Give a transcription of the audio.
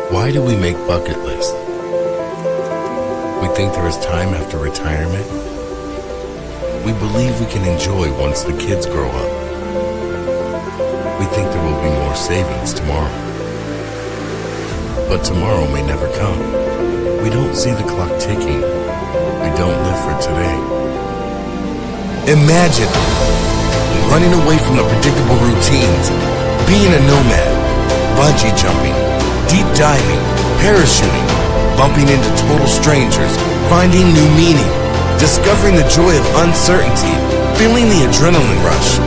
Why do we make bucket lists? We think there is time after retirement. We believe we can enjoy once the kids grow up. We think there will be more savings tomorrow. But tomorrow may never come. We don't see the clock ticking. We don't live for today. Imagine running away from the predictable routines, being a nomad, bungee jumping, deep diving, parachuting, bumping into total strangers, finding new meaning, discovering the joy of uncertainty, feeling the adrenaline rush,